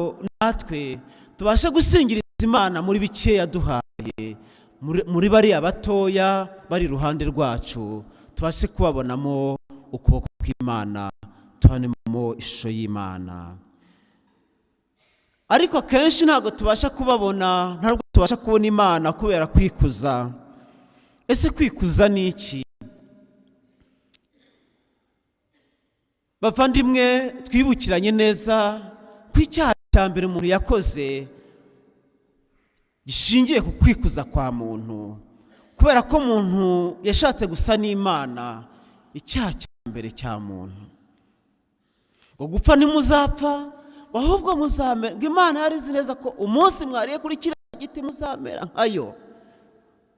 natwe tubashe gusingiriza Imana muri bikeya duhaye, muri bariya batoya bari iruhande rwacu, tubashe kubabonamo ukuboko kw'Imana, tubanemo ishusho y'Imana. Ariko kenshi ntabwo tubasha kubabona, ntabwo tubasha kubona Imana kubera kwikuza. Ese kwikuza ni iki? Bavandimwe, twibukiranye neza ko icyaha cya mbere umuntu yakoze gishingiye ku kwikuza kwa muntu, kubera ko umuntu yashatse gusa n'Imana. Icyaha cya mbere cya muntu ngo gupfa ntimuzapfa, ahubwo muzamera. Ngo Imana yarizi neza ko umunsi mwariye kuri kiriya giti muzamera nkayo.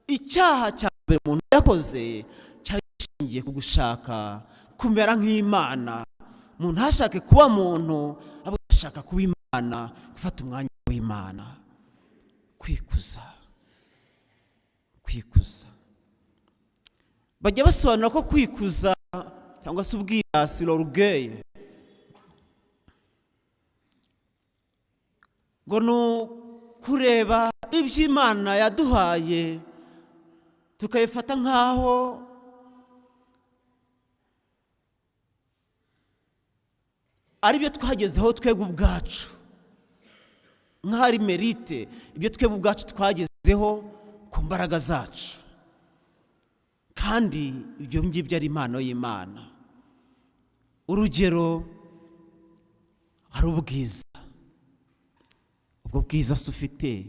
Icyaha cya mbere umuntu yakoze cyari gishingiye ku gushaka kumera nk'Imana. Umuntu ntashake kuba muntu, ahubwo ashaka kuba Imana, gufata umwanya w'Imana. Kwikuza. Bajya basobanura ko kwikuza cyangwa se ubwirasi, l'orgueil, ngo ni kureba ibyo Imana yaduhaye tukabifata nk'aho ari byo twagezeho twebwe ubwacu, nk'aho ari merite, ibyo twebwe ubwacu twagezeho ku mbaraga zacu, kandi ibyo ngibyo ari impano y'Imana. Urugero, hari ubwiza. Ubwo bwiza se ufite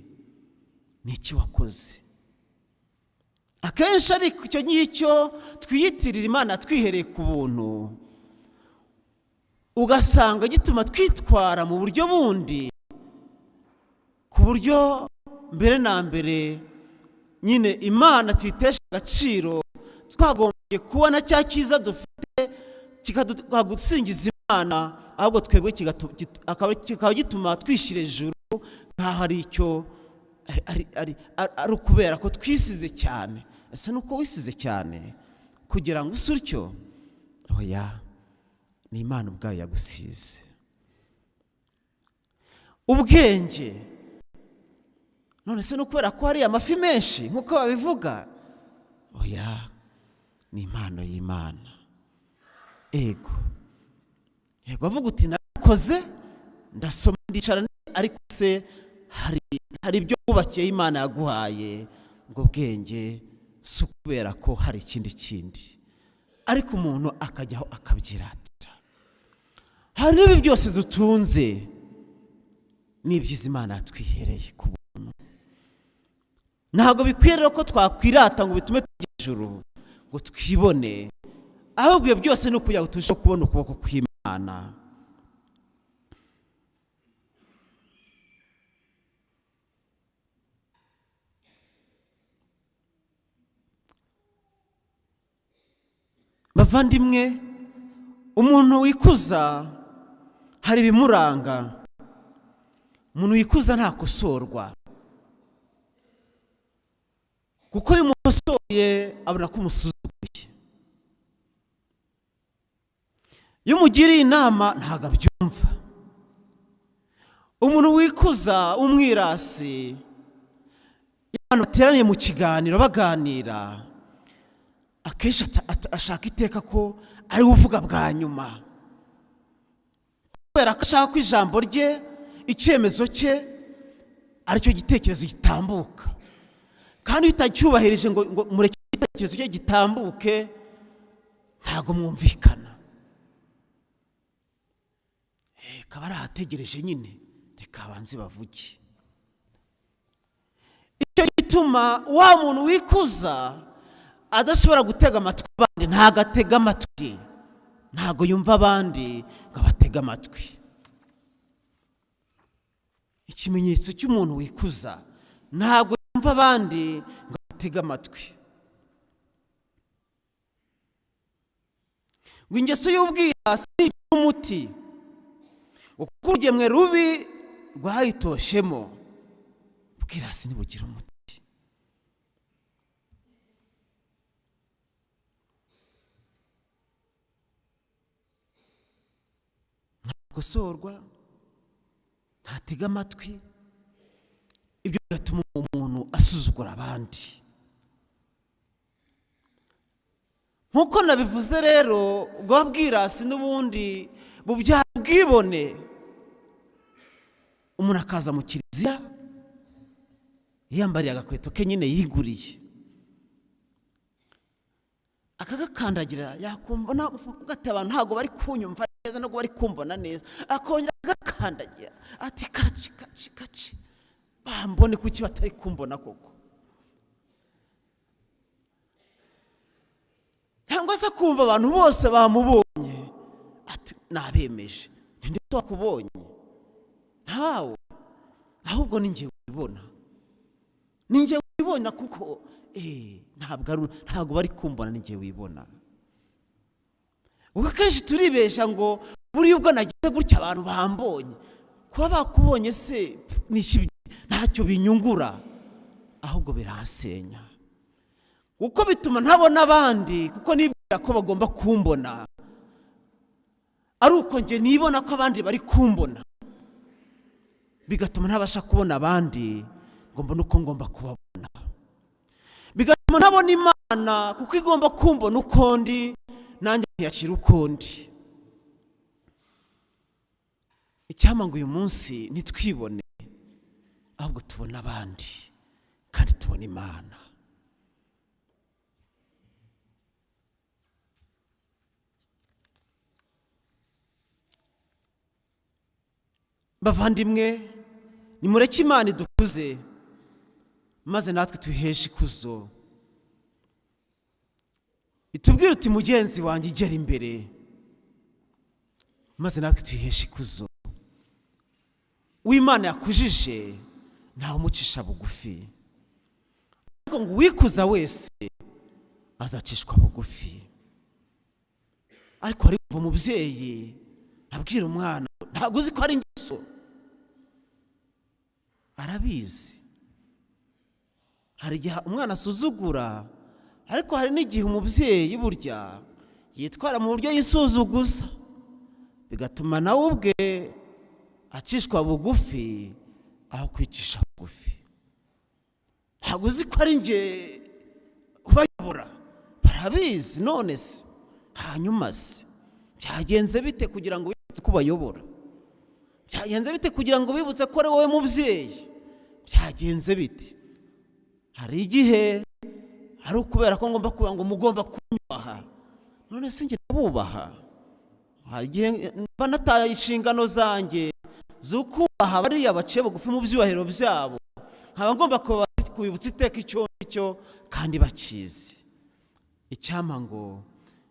ni iki wakoze? Akenshi ariko icyo ngicyo twiyitirira Imana twihereye ku buntu, ugasanga gituma twitwara mu buryo bundi, ku buryo mbere na mbere nyine Imana tuyitesha agaciro. Twagombye kubona cya cyiza dufite kikadusingiza Imana, ahubwo twebwe kikaba gituma twishyira ejuru, nk'aho ari icyo ari ukubera ko twisize cyane. Ese nuko wisize cyane kugira ngo use utyo? Oya, ni Imana ubwayo yagusize. Ubwenge, none se nukubera ko hari amafi menshi nk'uko babivuga? Oya, ni impano y'Imana. Ego avuga uti nakoze, ndasoma, ndicara, ariko se hari ibyo wubakiye Imana yaguhaye. Ubwo bwenge si ukubera ko hari ikindi, ariko umuntu akajyaho akabyiratira. Hari n'ibi byose dutunze n'ibyiza Imana yatwihereye ku buntu. Ntabwo bikwiye rero ko twakwirata ngo bitume tujya ijuru ngo twibone, ahubwo ibyo byose ni ukugira ngo turusheho kubona ukuboko kw'Imana. Bavandimwe, umuntu wikuza hari ibimuranga. Umuntu wikuza ntakosorwa, kuko iyo umukosoye abona ko umusuzuguye. Iyo umugiriye inama ntabwo abyumva. Umuntu wikuza, umwirasi, abantu bateraniye mu kiganiro baganira, akenshi ashaka iteka ko ari uvuga bwa nyuma, kubera ko ashaka ko ijambo rye, icyemezo cye aricyo gitekerezo gitambuka. Kandi iyo utacyubahirije ngo mureke igitekerezo cye gitambuke, ntabwo mwumvikana. Kaba arahategereje nyine, reka abanze bavuge. Icyo gituma wa muntu wikuza adashobora gutega amatwi abandi. Ntabwo atega amatwi, ntabwo yumva abandi ngo abatege amatwi. Ikimenyetso cy'umuntu wikuza, ntabwo yumva abandi ngo abatege amatwi. Ngo ingeso y'ubwirasi ni umuti, kuko urugemwe rubi rwayitoshemo. Ubwirasi ntibugira umuti. Gusorwa, ntatega amatwi, ibyo bigatuma umuntu asuzugura abandi. Nkuko nabivuze rero, ubwo bwirasi n'ubundi bubyara ubwibone. Umuntu akaza mu kiliziya yambariye agakweto ke nyine yiguriye, akagakandagira, yakumva ugate abantu ntago bari kunyumva neza, ntago bari kumbona neza, akongera agakandagira ati kaci bambone kuki batari kumbona koko. Cyangwa se kumva abantu bose bamubonye ati nabemeje, ninde twakubonye? Ntawe, ahubwo ninjye wibona, ninjye wibona kuko ntabwo bari kumbona, ninjye wibona. Ubwo kenshi turibesha ngo buriya ubwo nagize gutya abantu bambonye, kuba bakubonye se ntacyo binyungura, ahubwo birahasenya. Uko bituma ntabona abandi, kuko nibwira ko bagomba kumbona, ari uko nge nibona ko abandi bari kumbona, bigatuma ntabasha kubona abandi ngo mbone uko ngomba kubabona. Bigatuma ntabona Imana kuko igomba kumbona uko ndi, nanjye ntiyakira uko ndi. Icyampa ngo uyu munsi nitwibone, ahubwo tubona abandi kandi tubona Imana. Bavandimwe, nimureke Imana idukuze, maze natwe twiheshe ikuzo. Itubwire uti mugenzi wanjye igera imbere, maze natwe twiheshe ikuzo. Uw'Imana yakujije ntawe umucisha bugufi, ariko ngo uwikuza wese azacishwa bugufi. Ariko hari kuva umubyeyi abwira umwana, ntabwo uzi ko ari ingeso, arabizi. Hari igihe umwana asuzugura, ariko hari n'igihe umubyeyi burya yitwara mu buryo yisuzuguza, bigatuma nawe ubwe acishwa bugufi aho kwicisha bugufi. Ntabwo uzi ko ari nge kubayobora, barabizi. None se hanyuma se byagenze bite kugira ngo wibutse ko bayobora? Byagenze bite kugira ngo bibutse ko ari wowe mubyeyi? Byagenze bite? Hari igihe ari ukubera ko ngomba kuba ngo mugomba kunyubaha, none se nge ndabubaha. Hari igihe mba nataye inshingano zanjye z'ukubaha bariya baciye bugufi mu byubahiro byabo, nkaba ngomba kubibutsa iteka icyo nicyo kandi bakizi. Icyampa ngo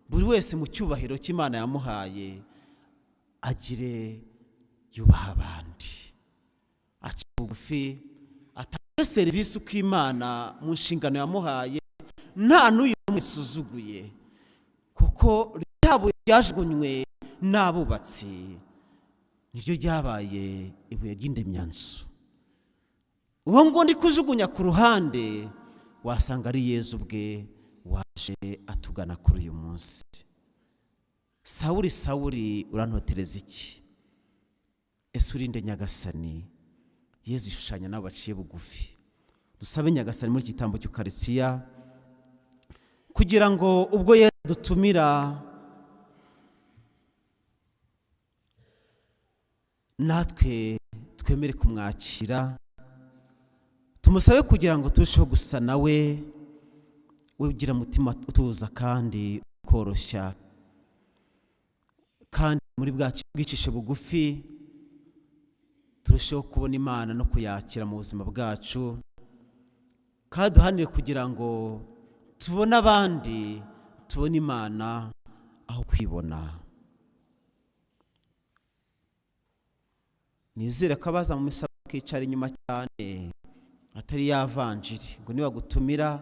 buri wese mu cyubahiro cy'Imana yamuhaye agire yubaha abandi, aca bugufi, atange serivisi uko Imana mu nshingano yamuhaye, nta n'uyu mwisuzuguye, kuko ryabuye ryajugunywe n'abubatsi niryo ryabaye ibuye ry'indemyanzu. Uwo ngo ndi kujugunya ku ruhande, wasanga ari Yezu ubwe waje atugana kuri uyu munsi. Sawuli, Sawuli, urantotereza iki? Ese urinde Nyagasani? Yezu ishushanya n'abo baciye bugufi. Dusabe Nyagasani muri igitambo cy'Ukaristiya, kugira ngo ubwo Yezu dutumira, natwe twemere kumwakira, tumusabe kugira ngo turusheho gusa nawe, we ugira umutima utuza kandi ukoroshya, kandi muri bwicishe bugufi turusheho kubona Imana no kuyakira mu buzima bwacu, kandi duhanire kugira ngo tubone abandi, tubone Imana aho kwibona. Nizere ko abaza mu misa bakicara inyuma cyane, atari yavanjiri ngo nibagutumira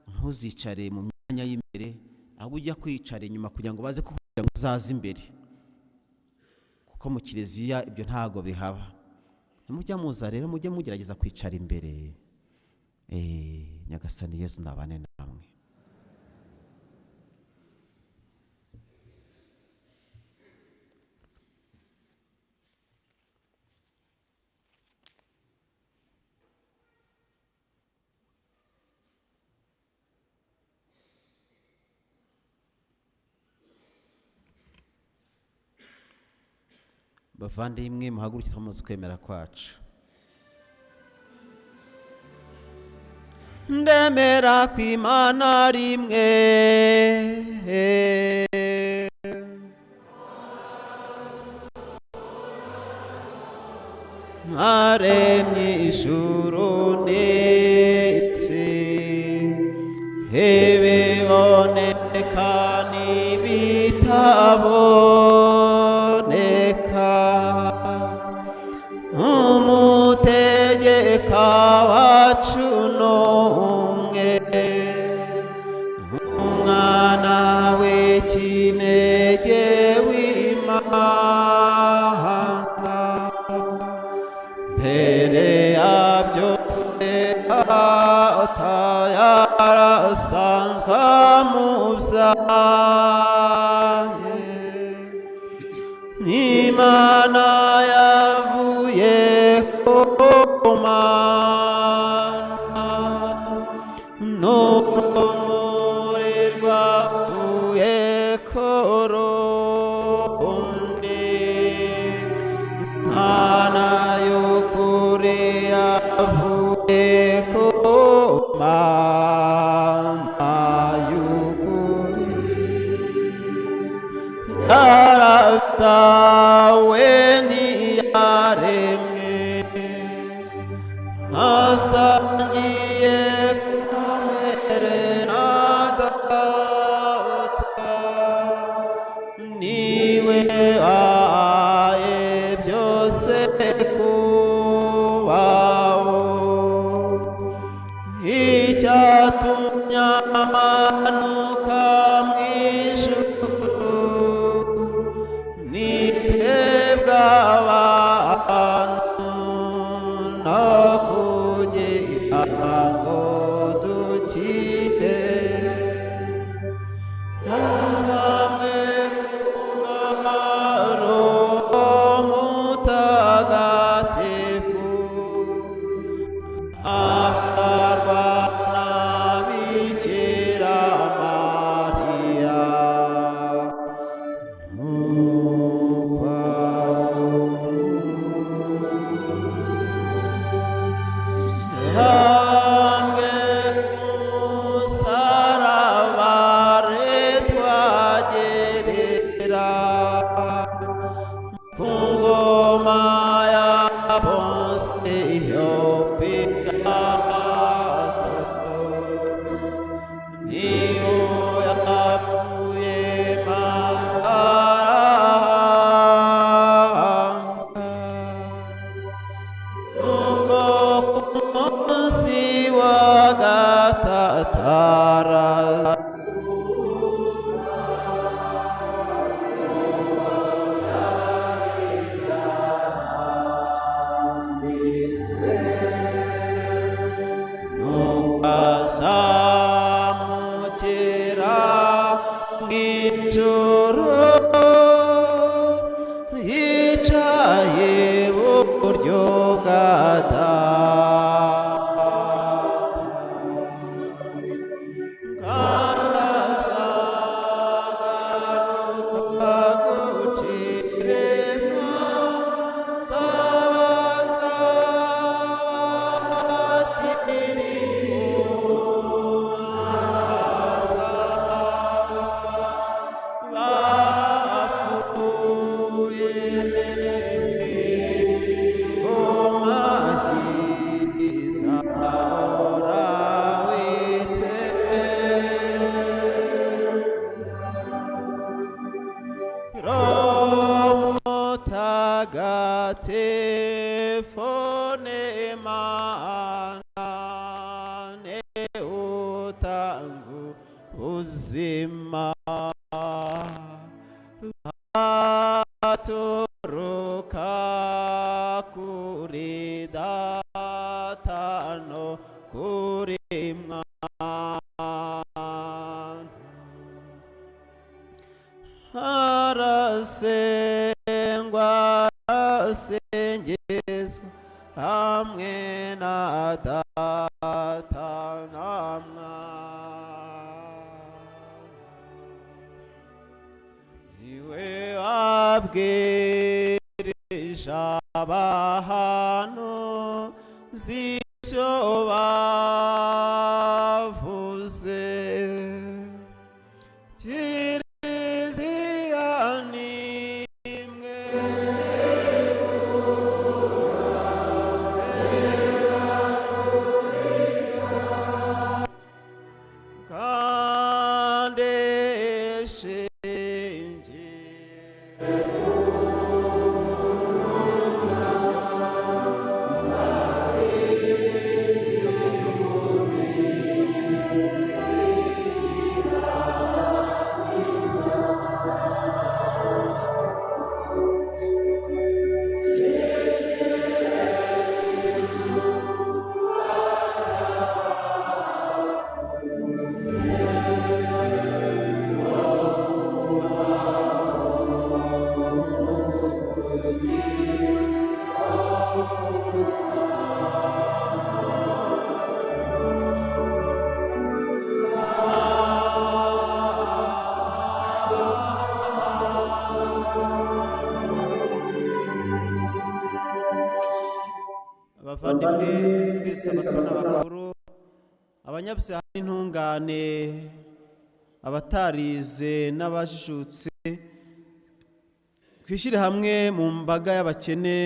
ntuzicare mu myanya y'imbere, ahubwo ujya kwicara inyuma kugira ngo baze kugira ngo uzaze imbere, kuko mu kiliziya ibyo ntago bihaba. Nimujya muza rero mujye mugerageza kwicara imbere. Nyagasani Yesu nabane namwe. bavandimwe muhaguruke twamaze kwemera kwacu. Ndemera kw'Imana rimwe aremye ijuru n'isi, ibiboneka n'ibitaboneka, umutegeka wacu n'umwe, umwana w'ikinege w'Imana, mbere ya byose Data yarasanzwe amubyaye, n'Imana yavuye ku Mana, n'urumuri rwavuye ku rundi, Mana y'ukuri yavuye ku Mana y'ukuri, yarabyawe ntiyaremwe, asangiye kamere na Data, niwe wahaye byose kubaho, icyatumye amanuka mu ijuru, ni twebwe abantu, no kugira ngo dukire, hamwe kubwa Roho Mutagatifu, abyarwa na Bikira Mariya, hamwe k'umusaraba retwagerera, ku ngoma ya Ponsiyo Pilato, niyo yapfuye maze arahambwa, nuko ku munsi wa gatatu azamukira mw'ijuru, yicaye iburyo bwa Data, kandi azagaruka gucira imanza abazaba bakiriho n'abapfuye, ngoma izahora iteka. Roho Mutagatifu n'Imana, ni utanga ubuzima, aturuka kuri Data no kuri Mwana, arasengwa arasengezwa hamwe na Data na Mwana, niwe wabwiye abahanuzi ibyo bavuze. Kiliziya ni imwe kandi abavandimwe twese abato n'abakuru, abanyabyaha n'intungane, abatarize n'abajijutse, twishyire hamwe mu mbaga y'abakene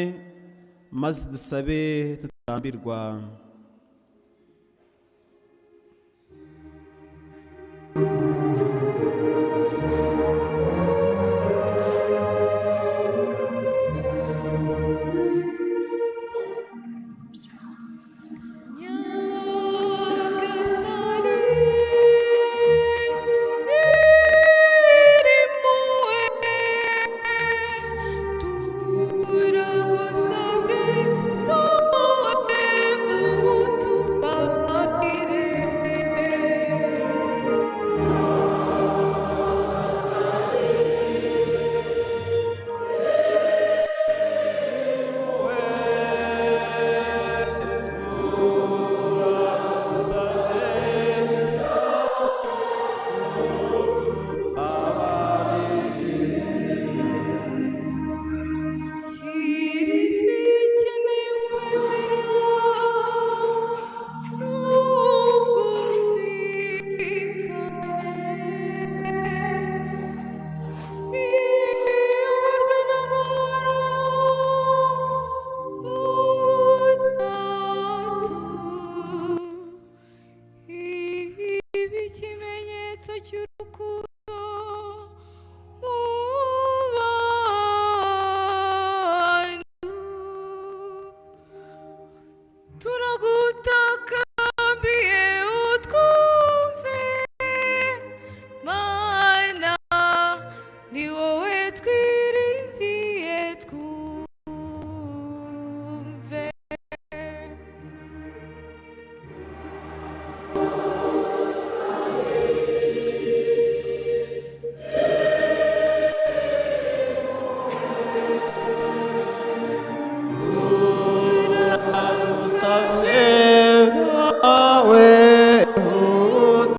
maze dusabe tutarambirwa.